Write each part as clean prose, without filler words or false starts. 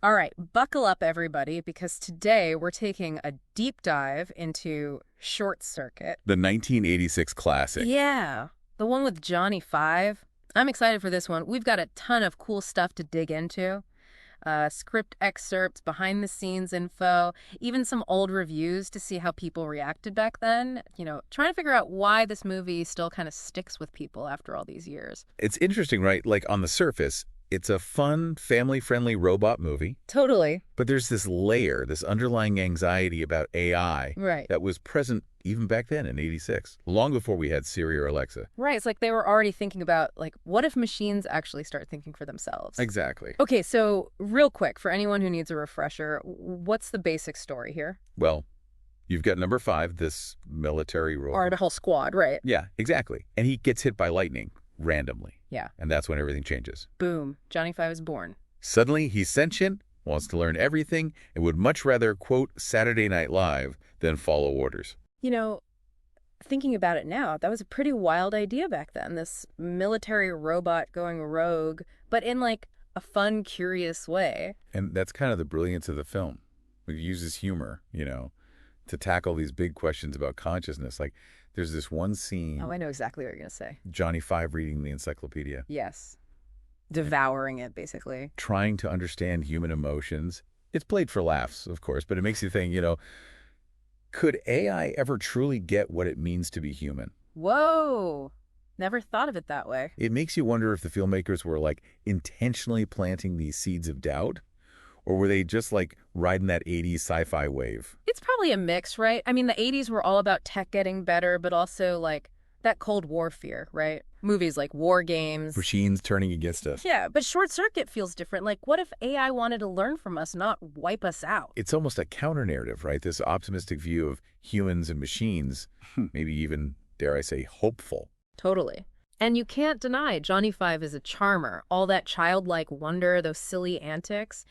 All right, buckle up, everybody, because today we're taking a deep dive into Short Circuit. The 1986 classic. Yeah, the one with Johnny Five. I'm excited for this one. We've got a ton of cool stuff to dig into. Script excerpts, behind the scenes info, even some old reviews to see how people reacted back then. Trying to figure out why this movie still kind of sticks with people after all these years. It's interesting, right? Like on the surface, it's a fun, family-friendly robot movie. Totally. But there's this layer, this underlying anxiety about AI Right. that was present even back then in 86, long before we had Siri or Alexa. Right. It's like they were already thinking about, like, what if machines actually start thinking for themselves? Exactly. Okay, so real quick, for anyone who needs a refresher, what's the basic story here? Well, you've got number 5, this military Or robot. the whole squad, right? Yeah, exactly. And he gets hit by lightning randomly. Yeah. And that's when everything changes. Boom. Johnny Five is born. Suddenly, he's sentient, wants to learn everything, and would much rather, quote, Saturday Night Live than follow orders. You know, thinking about it now, that was a pretty wild idea back then. This military robot going rogue, but in like a fun, curious way. And that's kind of the brilliance of the film. It uses humor, to tackle these big questions about consciousness. Like, there's this one scene, Oh, I know exactly what you're going to say. Johnny Five reading the encyclopedia, Yes. Devouring it, basically. trying to understand human emotions. It's played for laughs, of course, but it makes you think, could AI ever truly get what it means to be human? Whoa. Never thought of it that way. It makes you wonder if the filmmakers were, like, intentionally planting these seeds of doubt, or were they just, like, riding that 80s sci-fi wave? It's probably a mix, right? I mean, the 80s were all about tech getting better, but also like that Cold War fear, right? Movies like War Games. Machines turning against us. Yeah, but Short Circuit feels different. Like, what if AI wanted to learn from us, not wipe us out? It's almost a counter-narrative, right? This optimistic view of humans and machines, maybe even, dare I say, hopeful. Totally. And you can't deny Johnny Five is a charmer. All that childlike wonder, those silly antics.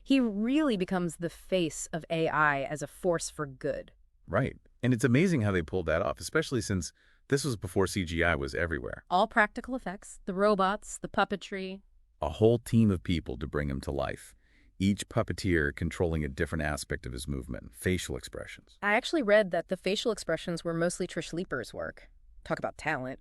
He really becomes the face of AI as a force for good. Right. And it's amazing how they pulled that off, especially since this was before CGI was everywhere. All practical effects, the robots, the puppetry. A whole team of people to bring him to life, each puppeteer controlling a different aspect of his movement, facial expressions. I actually read that the facial expressions were mostly Trish Leeper's work. Talk about talent.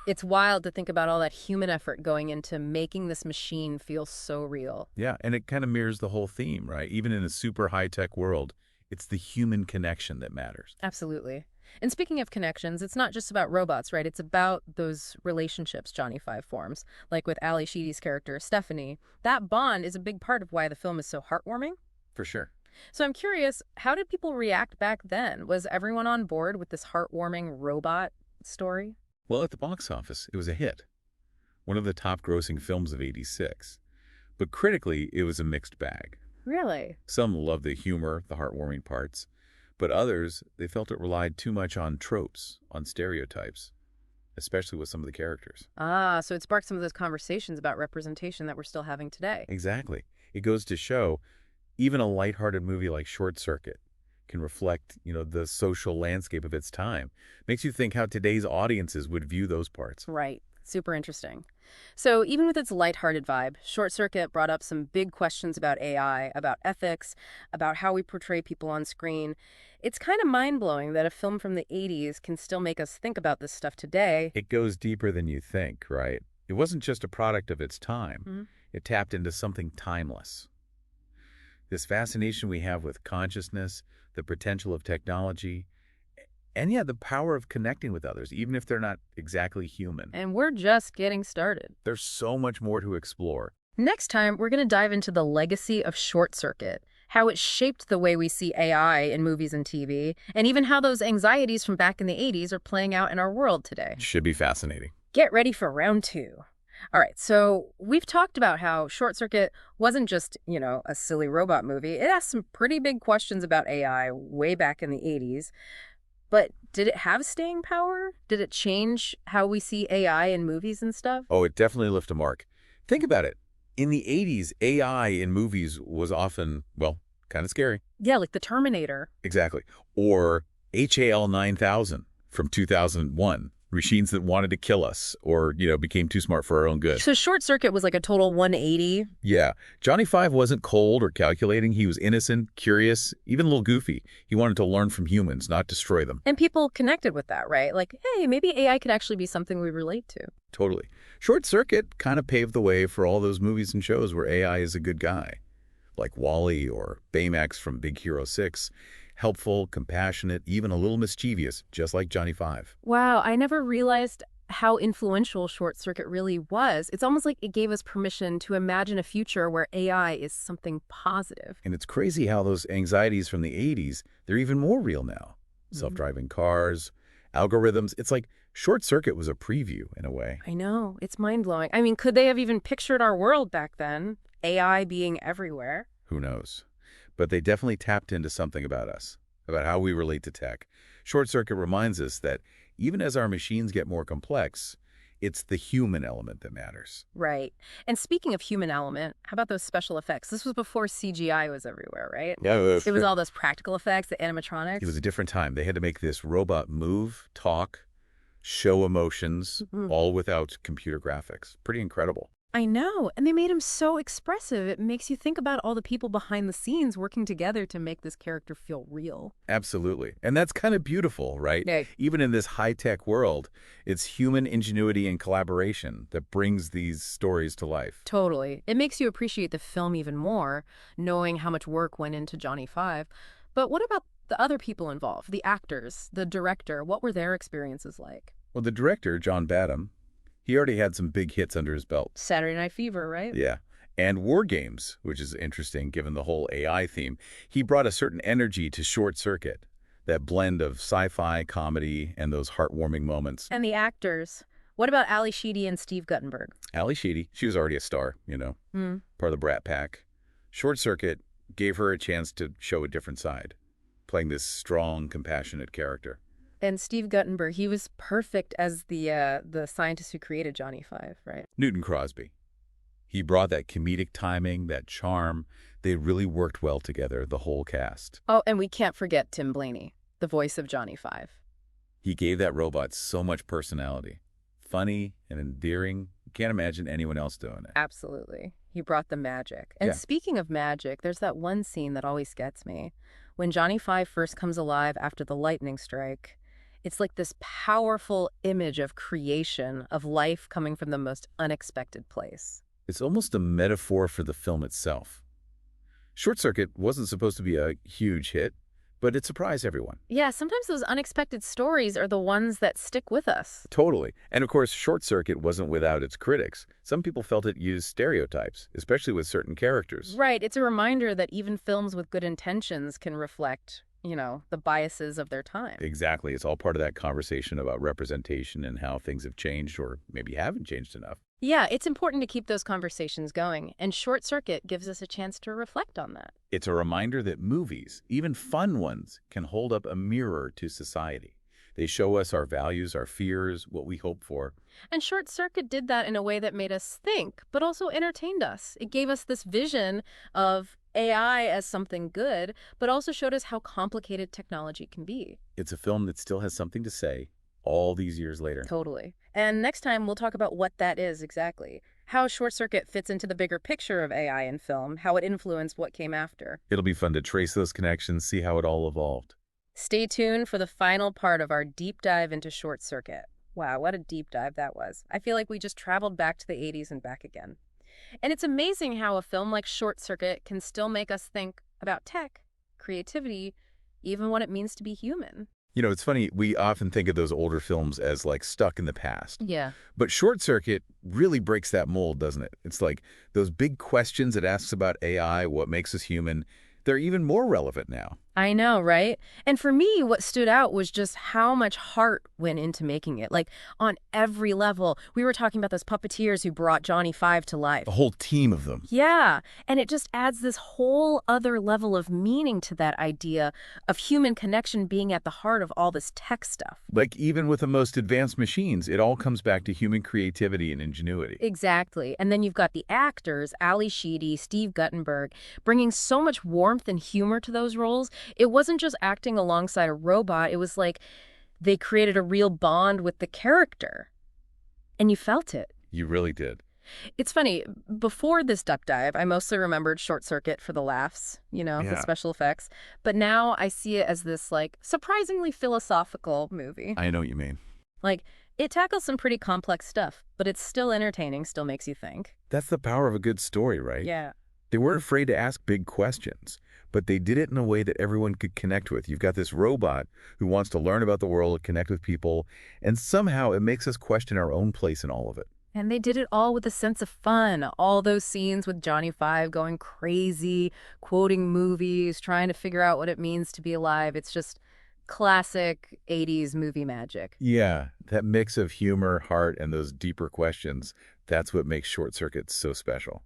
It's wild to think about all that human effort going into making this machine feel so real. Yeah, and it kind of mirrors the whole theme, right? Even in a super high-tech world, it's the human connection that matters. Absolutely. And speaking of connections, it's not just about robots, right? It's about those relationships Johnny Five forms, like with Ali Sheedy's character, Stephanie. That bond is a big part of why the film is so heartwarming. For sure. So I'm curious, how did people react back then? Was everyone on board with this heartwarming robot story? Well, at the box office, it was a hit. One of the top-grossing films of '86. But critically, it was a mixed bag. Really? Some loved the humor, the heartwarming parts. But others, they felt it relied too much on tropes, on stereotypes, especially with some of the characters. Ah, so it sparked some of those conversations about representation that we're still having today. Exactly. It goes to show, even a lighthearted movie like Short Circuit can reflect, the social landscape of its time. Makes you think how today's audiences would view those parts. Right. Super interesting. So even with its lighthearted vibe, Short Circuit brought up some big questions about AI, about ethics, about how we portray people on screen. It's kind of mind-blowing that a film from the 80s can still make us think about this stuff today. It goes deeper than you think, right? It wasn't just a product of its time. Mhm. It tapped into something timeless. This fascination we have with consciousness, the potential of technology, and the power of connecting with others, even if they're not exactly human. And we're just getting started. There's so much more to explore. Next time, we're going to dive into the legacy of Short Circuit, how it shaped the way we see AI in movies and TV, and even how those anxieties from back in the 80s are playing out in our world today. Should be fascinating. Get ready for round 2. All right, so we've talked about how Short Circuit wasn't just, a silly robot movie. It asked some pretty big questions about AI way back in the 80s. But did it have staying power? Did it change how we see AI in movies and stuff? Oh, it definitely left a mark. Think about it. In the 80s, AI in movies was often, kind of scary. Yeah, like the Terminator. Exactly. Or HAL 9000 from 2001. Machines that wanted to kill us or, became too smart for our own good. So Short Circuit was like a total 180. Yeah. Johnny Five wasn't cold or calculating. He was innocent, curious, even a little goofy. He wanted to learn from humans, not destroy them. And people connected with that, right? Like, hey, maybe AI could actually be something we relate to. Totally. Short Circuit kind of paved the way for all those movies and shows where AI is a good guy, like Wall-E or Baymax from Big Hero 6. Helpful, compassionate, even a little mischievous, just like Johnny Five. Wow, I never realized how influential Short Circuit really was. It's almost like it gave us permission to imagine a future where AI is something positive. And it's crazy how those anxieties from the 80s, they're even more real now. Self-driving cars, algorithms. It's like Short Circuit was a preview in a way. I know, it's mind-blowing. I mean, could they have even pictured our world back then? AI being everywhere? Who knows? But they definitely tapped into something about us, about how we relate to tech. Short Circuit reminds us that even as our machines get more complex, it's the human element that matters. Right. And speaking of human element, how about those special effects? This was before CGI was everywhere, right? Yeah, it was all those practical effects, the animatronics. It was a different time. They had to make this robot move, talk, show emotions, all without computer graphics. Pretty incredible. I know, and they made him so expressive. It makes you think about all the people behind the scenes working together to make this character feel real. Absolutely. And that's kind of beautiful, right? Yeah. Even in this high-tech world, it's human ingenuity and collaboration that brings these stories to life. Totally. It makes you appreciate the film even more, knowing how much work went into Johnny Five. But what about the other people involved, the actors, the director? What were their experiences like? Well, the director, John Badham, he already had some big hits under his belt. Saturday Night Fever, right? Yeah. And War Games, which is interesting given the whole AI theme. He brought a certain energy to Short Circuit, that blend of sci-fi, comedy, and those heartwarming moments. And the actors. What about Ali Sheedy and Steve Guttenberg? Ali Sheedy, she was already a star, part of the Brat Pack. Short Circuit gave her a chance to show a different side, playing this strong, compassionate character. And Steve Guttenberg, he was perfect as the scientist who created Johnny Five, right? Newton Crosby. He brought that comedic timing, that charm. They really worked well together, the whole cast. Oh, and we can't forget Tim Blaney, the voice of Johnny Five. He gave that robot so much personality. Funny and endearing. You can't imagine anyone else doing it. Absolutely. He brought the magic. And speaking of magic, there's that one scene that always gets me. When Johnny Five first comes alive after the lightning strike, it's like this powerful image of creation, of life coming from the most unexpected place. It's almost a metaphor for the film itself. Short Circuit wasn't supposed to be a huge hit, but it surprised everyone. Yeah, sometimes those unexpected stories are the ones that stick with us. Totally. And of course, Short Circuit wasn't without its critics. Some people felt it used stereotypes, especially with certain characters. Right. It's a reminder that even films with good intentions can reflect the biases of their time. Exactly. It's all part of that conversation about representation and how things have changed or maybe haven't changed enough. Yeah, it's important to keep those conversations going, and Short Circuit gives us a chance to reflect on that. It's a reminder that movies, even fun ones, can hold up a mirror to society. They show us our values, our fears, what we hope for. And Short Circuit did that in a way that made us think, but also entertained us. It gave us this vision of AI as something good, but also showed us how complicated technology can be. It's a film that still has something to say all these years later. Totally. And next time we'll talk about what that is exactly, how Short Circuit fits into the bigger picture of AI in film, how it influenced what came after. It'll be fun to trace those connections, see how it all evolved. Stay tuned for the final part of our deep dive into Short Circuit. Wow, what a deep dive that was. I feel like we just traveled back to the 80s and back again. And it's amazing how a film like Short Circuit can still make us think about tech, creativity, even what it means to be human. It's funny, we often think of those older films as like stuck in the past. Yeah. But Short Circuit really breaks that mold, doesn't it? It's like those big questions it asks about AI, what makes us human, they're even more relevant now. I know, right? And for me, what stood out was just how much heart went into making it. Like, on every level. We were talking about those puppeteers who brought Johnny Five to life. A whole team of them. Yeah. And it just adds this whole other level of meaning to that idea of human connection being at the heart of all this tech stuff. Like, even with the most advanced machines, it all comes back to human creativity and ingenuity. Exactly. And then you've got the actors, Ali Sheedy, Steve Guttenberg, bringing so much warmth and humor to those roles. It wasn't just acting alongside a robot. It was like They created a real bond with the character. And you felt it. You really did. It's funny, before this duck dive, I mostly remembered Short Circuit for the laughs, the Yeah, special effects. But now I see it as this, surprisingly philosophical movie. I know what you mean. Like, it tackles some pretty complex stuff, but it's still entertaining, still makes you think. That's the power of a good story, right? Yeah. They weren't afraid to ask big questions, but they did it in a way that everyone could connect with. You've got this robot who wants to learn about the world, connect with people, and somehow it makes us question our own place in all of it. And they did it all with a sense of fun. All those scenes with Johnny Five going crazy, quoting movies, trying to figure out what it means to be alive. It's just classic 80s movie magic. Yeah, that mix of humor, heart, and those deeper questions, that's what makes Short Circuit so special.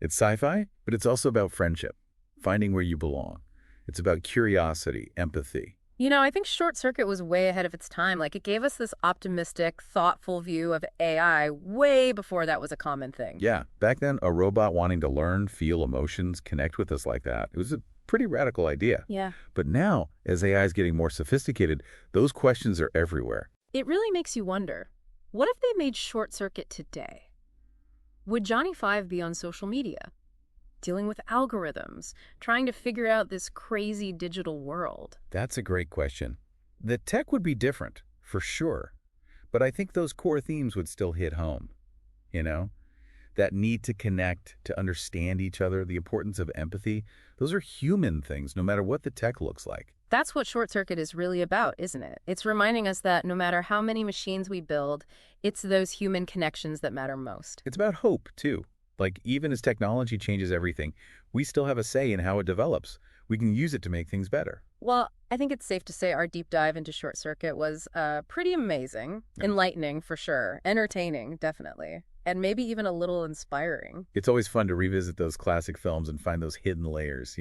It's sci-fi, but it's also about friendship, finding where you belong. It's about curiosity, empathy. I think Short Circuit was way ahead of its time. It gave us this optimistic, thoughtful view of AI way before that was a common thing. Yeah, back then, a robot wanting to learn, feel emotions, connect with us like that, it was a pretty radical idea. Yeah. But now, as AI is getting more sophisticated, those questions are everywhere. It really makes you wonder, what if they made Short Circuit today? Would Johnny Five be on social media, dealing with algorithms, trying to figure out this crazy digital world? That's a great question. The tech would be different, for sure. But I think those core themes would still hit home. You know? That need to connect, to understand each other, the importance of empathy, those are human things, no matter what the tech looks like. That's what Short Circuit is really about, isn't it? It's reminding us that no matter how many machines we build, it's those human connections that matter most. It's about hope, too. Even as technology changes everything, we still have a say in how it develops. We can use it to make things better. Well, I think it's safe to say our deep dive into Short Circuit was pretty amazing, enlightening for sure, entertaining, definitely, and maybe even a little inspiring. It's always fun to revisit those classic films and find those hidden layers,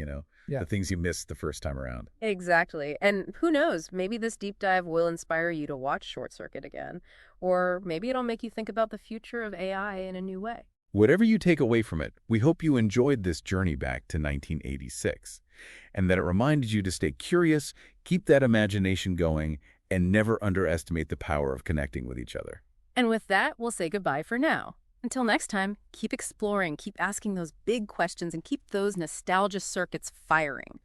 Yeah. the things you missed the first time around. Exactly. And who knows, maybe this deep dive will inspire you to watch Short Circuit again, or maybe it'll make you think about the future of AI in a new way. Whatever you take away from it, we hope you enjoyed this journey back to 1986, and that it reminded you to stay curious, keep that imagination going, and never underestimate the power of connecting with each other. And with that, we'll say goodbye for now. Until next time, keep exploring, keep asking those big questions, and keep those nostalgia circuits firing.